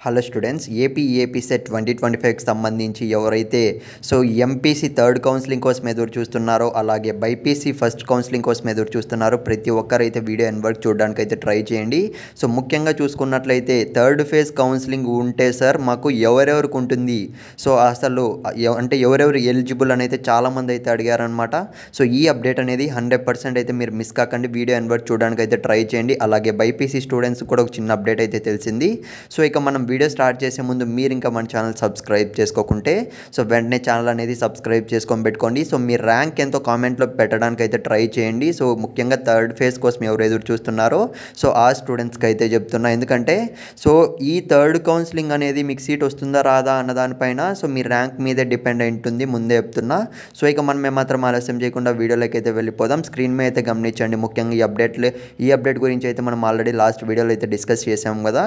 Hello students AP set 2025కి సంబంధించి ఎవరైతే MPC third counselling కోసం ఎదురు చూస్తున్నారో అలాగే బైపీసీ ఫస్ట్ కౌన్సిలింగ్ కోసం ఎదురు చూస్తున్నారో ప్రతి ఒక్కరైతే వీడియో ఎండ్ వరకు చూడడానికి అయితే ట్రై చేయండి. ముఖ్యంగా చూసుకున్నట్లయితే థర్డ్ ఫేజ్ కౌన్సిలింగ్ ఉంటే సార్ మాకు ఎవరెవరికి ఉంటుంది, అసలు అంటే ఎవరెవరు ఎలిజిబుల్ అని అయితే చాలామంది అయితే అడిగారనమాట. ఈ అప్డేట్ అనేది 100% అయితే మీరు మిస్ కాకండి, వీడియో ఎండ్ వరకు చూడడానికి అయితే ట్రై చేయండి. అలాగే బైపీసీ స్టూడెంట్స్ కూడా ఒక చిన్న అప్డేట్ అయితే తెలిసింది. ఇక మనం వీడియో స్టార్ట్ చేసే ముందు మీరు ఇంకా మన ఛానల్ సబ్స్క్రైబ్ చేసుకోకుంటే వెంటనే ఛానల్ అనేది సబ్స్క్రైబ్ చేసుకొని పెట్టుకోండి. మీ ర్యాంక్ ఎంతో కామెంట్లో పెట్టడానికి అయితే ట్రై చేయండి. ముఖ్యంగా థర్డ్ ఫేజ్ కోసం ఎవరు ఎదురు చూస్తున్నారో ఆ స్టూడెంట్స్కి అయితే చెప్తున్నా. ఎందుకంటే ఈ థర్డ్ కౌన్సిలింగ్ అనేది మీకు సీట్ వస్తుందా రాదా అన్న దానిపైన మీ ర్యాంక్ మీదే డిపెండ్ అయి ఉంటుంది, ముందే చెప్తున్నా. ఇక మనం ఏమాత్రం ఆలస్యం చేయకుండా వీడియోలోకి అయితే వెళ్ళిపోదాం. స్క్రీన్ మీద అయితే గమనించండి. ముఖ్యంగా ఈ అప్డేట్ గురించి అయితే మనం ఆల్రెడీ లాస్ట్ వీడియోలో అయితే డిస్కస్ చేసాం కదా.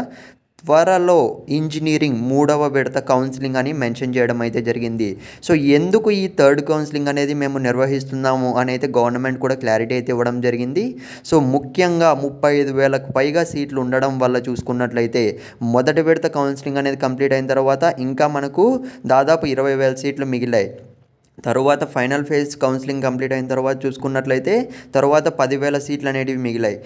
త్వరలో ఇంజనీరింగ్ 3వ విడత కౌన్సిలింగ్ అని మెన్షన్ చేయడం అయితే జరిగింది. ఎందుకు ఈ థర్డ్ కౌన్సిలింగ్ అనేది మేము నిర్వహిస్తున్నాము అని అయితే గవర్నమెంట్ కూడా క్లారిటీ అయితే ఇవ్వడం జరిగింది. ముఖ్యంగా 35,000కు పైగా సీట్లు ఉండడం వల్ల చూసుకున్నట్లయితే మొదటి విడత కౌన్సిలింగ్ అనేది కంప్లీట్ అయిన తర్వాత ఇంకా మనకు దాదాపు 20,000 సీట్లు మిగిలాయి. తరువాత ఫైనల్ ఫేజ్ కౌన్సిలింగ్ కంప్లీట్ అయిన తర్వాత చూసుకున్నట్లయితే తర్వాత 10,000 సీట్లు అనేటివి మిగిలాయి.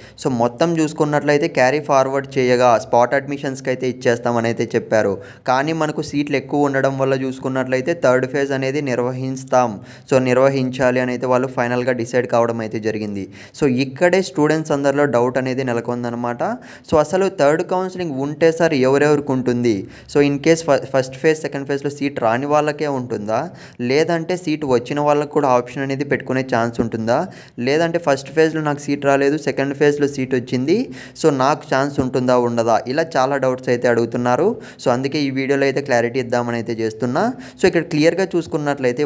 మొత్తం చూసుకున్నట్లయితే క్యారీ ఫార్వర్డ్ చేయగా స్పాట్ అడ్మిషన్స్కి అయితే ఇచ్చేస్తామని అయితే చెప్పారు. కానీ మనకు సీట్లు ఎక్కువ ఉండడం వల్ల చూసుకున్నట్లయితే థర్డ్ ఫేజ్ అనేది నిర్వహించాలి అని అయితే వాళ్ళు ఫైనల్గా డిసైడ్ కావడం అయితే జరిగింది. ఇక్కడే స్టూడెంట్స్ అందరిలో డౌట్ అనేది నెలకొందనమాట. అసలు థర్డ్ కౌన్సిలింగ్ ఉంటే సార్ ఎవరెవరికి ఉంటుంది, in case first phase second ఫేజ్లో సీట్ రాని వాళ్ళకే ఉంటుందా, లేదంటే సీట్ వచ్చిన వాళ్ళకు కూడా ఆప్షన్ అనేది పెట్టుకునే ఛాన్స్ ఉంటుందా, లేదంటే ఫస్ట్ ఫేజ్లో నాకు సీట్ రాలేదు సెకండ్ ఫేజ్లో సీట్ వచ్చింది నాకు ఛాన్స్ ఉంటుందా ఉండదా, ఇలా చాలా డౌట్స్ అయితే అడుగుతున్నారు. అందుకే ఈ వీడియోలో అయితే క్లారిటీ ఇద్దామని అయితే చేస్తున్నా. ఇక్కడ క్లియర్గా చూసుకున్నట్లయితే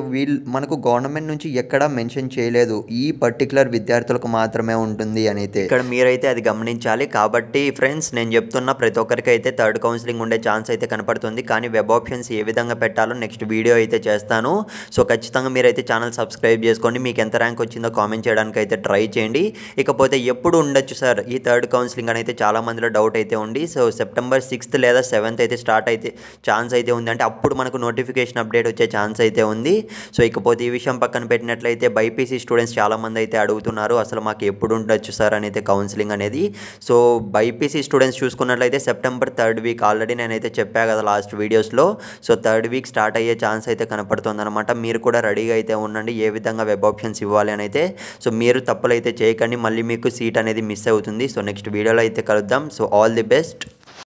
మనకు గవర్నమెంట్ నుంచి ఎక్కడా మెన్షన్ చేయలేదు ఈ పర్టికులర్ విద్యార్థులకు మాత్రమే ఉంటుంది అని అయితే. ఇక్కడ మీరైతే అది గమనించాలి. కాబట్టి ఫ్రెండ్స్ నేను చెప్తున్నా ప్రతి ఒక్కరికి అయితే థర్డ్ కౌన్సిలింగ్ ఉండే ఛాన్స్ అయితే కనపడుతుంది. కానీ వెబ్ ఆప్షన్స్ ఏ విధంగా పెట్టాలో నెక్స్ట్ వీడియో అయితే చేస్తాను. ఖచ్చితంగా మీరైతే ఛానల్ సబ్స్క్రైబ్ చేసుకోండి. మీకు ఎంత ర్యాంక్ వచ్చిందో కామెంట్ చేయడానికి అయితే ట్రై చేయండి. ఇకపోతే ఎప్పుడు ఉండొచ్చు సార్ ఈ థర్డ్ కౌన్సిలింగ్ అని అయితే చాలా మందిలో డౌట్ అయితే ఉంది. సెప్టెంబర్ 6th లేదా 7th అయితే స్టార్ట్ అయితే ఛాన్స్ అయితే ఉంది. అంటే అప్పుడు మనకు నోటిఫికేషన్ అప్డేట్ వచ్చే ఛాన్స్ అయితే ఉంది. ఇకపోతే ఈ విషయం పక్కన పెట్టినట్లయితే బైపీసీ స్టూడెంట్స్ చాలామంది అయితే అడుగుతున్నారు అసలు మాకు ఎప్పుడు ఉండొచ్చు సార్ అని అయితే కౌన్సిలింగ్ అనేది. బైపీసీ స్టూడెంట్స్ చూసుకున్నట్లయితే సెప్టెంబర్ 3rd వీక్ ఆల్రెడీ నేనైతే చెప్పా కదా లాస్ట్ వీడియోస్లో. 3rd వీక్ స్టార్ట్ అయ్యే ఛాన్స్ అయితే కనపడుతుంది అనమాట. మీరు కూడా రెడీగా అయితే ఉండండి ఏ విధంగా వెబ్ ఆప్షన్స్ ఇవ్వాలి అని అయితే. మీరు తప్పులు అయితే చేయకండి, మళ్ళీ మీకు సీట్ అనేది మిస్ అవుతుంది. నెక్స్ట్ వీడియోలో అయితే కలుద్దాం. All the best.